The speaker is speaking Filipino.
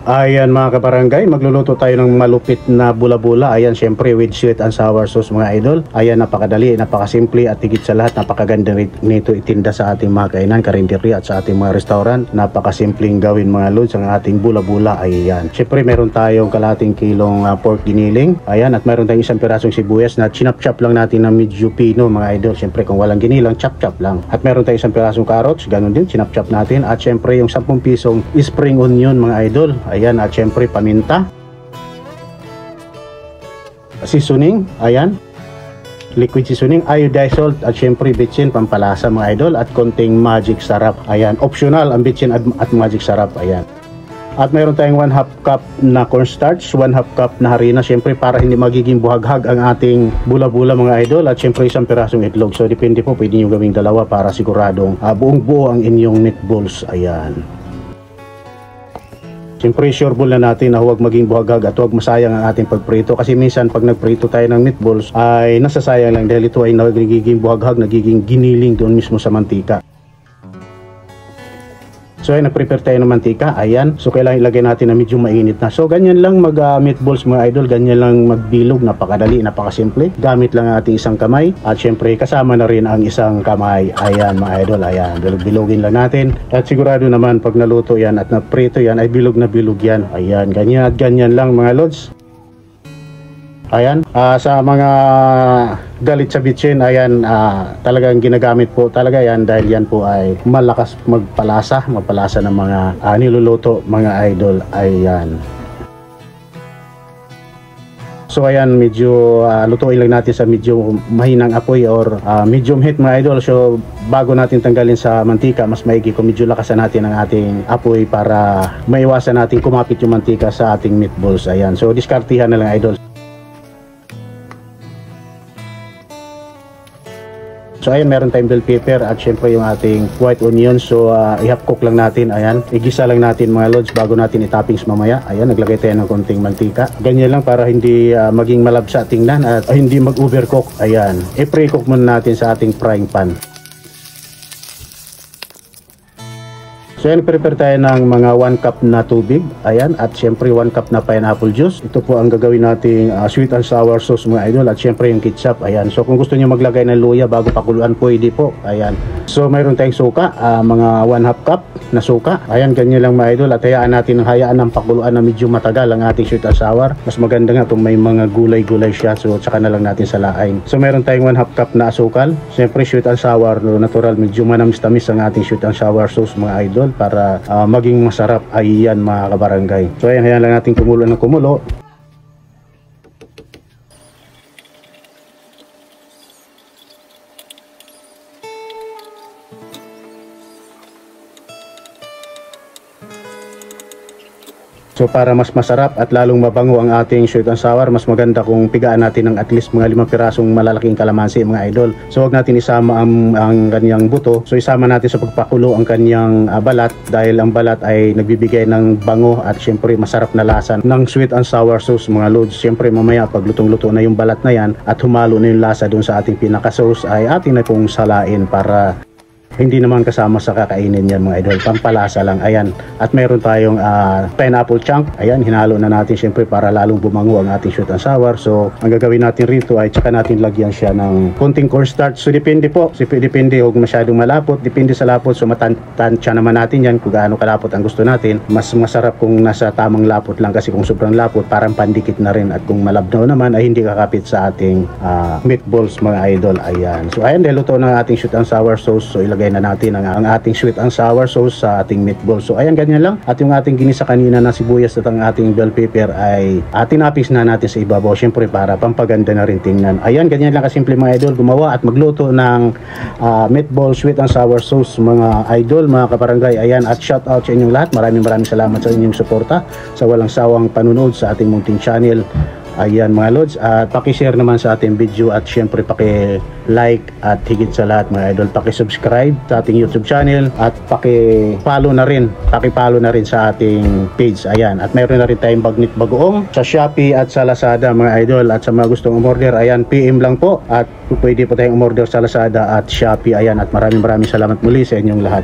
Ayan mga kabarangay, magluluto tayo ng malupit na bula-bula. Ayan, syempre with sweet and sour sauce mga idol. Ayan, napakadali, napakasimple at higit sa lahat, napakaganda nito itinda sa ating mga kainan, karinderya at sa ating mga restaurant. Napakasimpleng gawin mga lods ang ating bula-bula. Ayan, syempre meron tayong kalating kilong pork giniling. Ayan, at meron tayong isang pirasong sibuyas na chinap-chop lang natin na medyo pino mga idol. Syempre kung walang ginilang, chop-chop lang. At meron tayong isang pirasong carrots, ganun din, chinap-chop natin. At syempre yung 10 pisong spring onion mga idol. Ayan, at syempre paminta, seasoning, ayan, liquid seasoning, iodized salt, at syempre bitchin pampalasa mga idol, at konting magic sarap. Ayan, optional ang bitchin at magic sarap. Ayan, at mayroon tayong 1/2 cup na cornstarch, 1/2 cup na harina, syempre para hindi magiging buhaghag ang ating bula-bula mga idol, at syempre isang pirasong itlog. So depende po, pwede nyo gawing dalawa para siguradong buong buo ang inyong meatballs. Ayan, siyempre sure ball na natin na huwag maging buhaghag at huwag masayang ang ating pagprito, kasi minsan pag nagprito tayo ng meatballs ay nasasayang lang dahil ito ay nagiging buhaghag, nagiging giniling doon mismo sa mantika. So ay nag-prepare tayo ng mantika. Ayan, so kailangan ilagay natin na medyo mainit na. So ganyan lang mag meatballs mga idol, ganyan lang magbilog, napakadali, napakasimple. Gamit lang ang ating isang kamay at syempre kasama na rin ang isang kamay. Ayan mga idol, ayan, bilog-bilogin lang natin. At sigurado naman pag naluto yan at naprito yan ay bilog na bilog yan. Ayan, ganyan at ganyan lang mga lods. Ayan, sa mga galit sa bitchin, ayan, talagang ginagamit po talaga yan dahil yan po ay malakas magpalasa ng mga niluluto mga idol. Ayan, so ayan, medyo lutuin lang natin sa medyo mahinang apoy or medium heat mga idol. So bago natin tanggalin sa mantika, mas maigi kung medyo lakasan natin ang ating apoy para maiwasan natin kumapit yung mantika sa ating meatballs. Ayan, so diskartihan na lang idol. So ayan, meron tayong bell pepper at syempre yung ating white onion. So i-half cook lang natin. Ayan, igisa lang natin mga lods bago natin i-toppings mamaya. Ayan, naglagay tayo ng konting mantika. Ganyan lang para hindi maging malabsa tingnan at hindi mag-overcook. Ayan, i-pre-cook muna natin sa ating frying pan. So ayan, prepare tayo ng mga 1 cup na tubig. Ayan, at syempre 1 cup na pineapple juice. Ito po ang gagawin nating sweet and sour sauce mga idol, at syempre yung ketchup. Ayan, so kung gusto niyo maglagay ng luya bago pakuluan, pwede po. Ayan, so mayroon tayong suka, mga 1/2 cup na suka. Ayan, ganyan lang mga idol, at hayaan ng pakuluan na medyo matagal ang ating sweet and sour. Mas maganda nga kung may mga gulay-gulay siya, so tsaka na lang natin salain. So mayroon tayong 1/2 cup na asukal. Syempre sweet and sour, natural, medyo manamis-tamis ang ating sweet and sour sauce mga idol para maging masarap. Ayan mga kabarangay. So ayan, hayaan lang natin kumulo ng kumulo. So para mas masarap at lalong mabango ang ating sweet and sour, mas maganda kung pigaan natin ng at least mga 5 pirasong malalaking kalamansi mga idol. So huwag natin isama ang kanyang buto. So isama natin sa pagpakulo ang kanyang balat, dahil ang balat ay nagbibigay ng bango at syempre masarap na lasa ng sweet and sour sauce mga lods. Syempre mamaya pag lutong-luto na yung balat na yan at humalo na yung lasa dun sa ating pinaka sauce, ay atin na pong salain para hindi naman kasama sa kakainin yan mga idol, pampalasa lang. Ayan, at meron tayong pineapple chunk. Ayan, hinalo na natin syempre para lalong bumango ang ating sweet and sour. So ang gagawin natin rito ay tsaka natin lagyan siya ng konting cornstarch. So depende po, depende, huwag masyadong malapot, depende sa lapot. So matansya naman natin yan kung gaano kalapot ang gusto natin. Mas masarap kung nasa tamang lapot lang, kasi kung sobrang lapot parang pandikit na rin, at kung malabnaw naman ay hindi kakapit sa ating meatballs mga idol. Ayan, so ayan, dahil luto ng ating sweet and sour sauce, so ilagay na natin ang ating sweet and sour sauce sa ating meatball. So ayan, ganyan lang. At yung ating ginisa kanina na sibuyas at ang ating bell pepper ay tinapis na natin sa ibabaw, syempre para pampaganda na rin tingnan. Ayan, ganyan lang kasimple mga idol gumawa at magluto ng meatball sweet and sour sauce mga idol, mga kabarangay. Ayan, at shout out sa inyong lahat. Maraming salamat sa inyong suporta, sa walang sawang panunod sa ating munting channel. Ayan mga lods, at paki-share naman sa ating video, at syempre paki-like, at higit sa lahat mga idol, paki-subscribe sa ating YouTube channel, at paki-follow na rin sa ating page. Ayan, at mayroon na rin tayong bagnet bagoong sa Shopee at sa Lazada mga idol. At sa mga gustong umorder, ayan, PM lang po, at pwede po tayong umorder sa Lazada at Shopee. Ayan, at maraming salamat muli sa inyong lahat.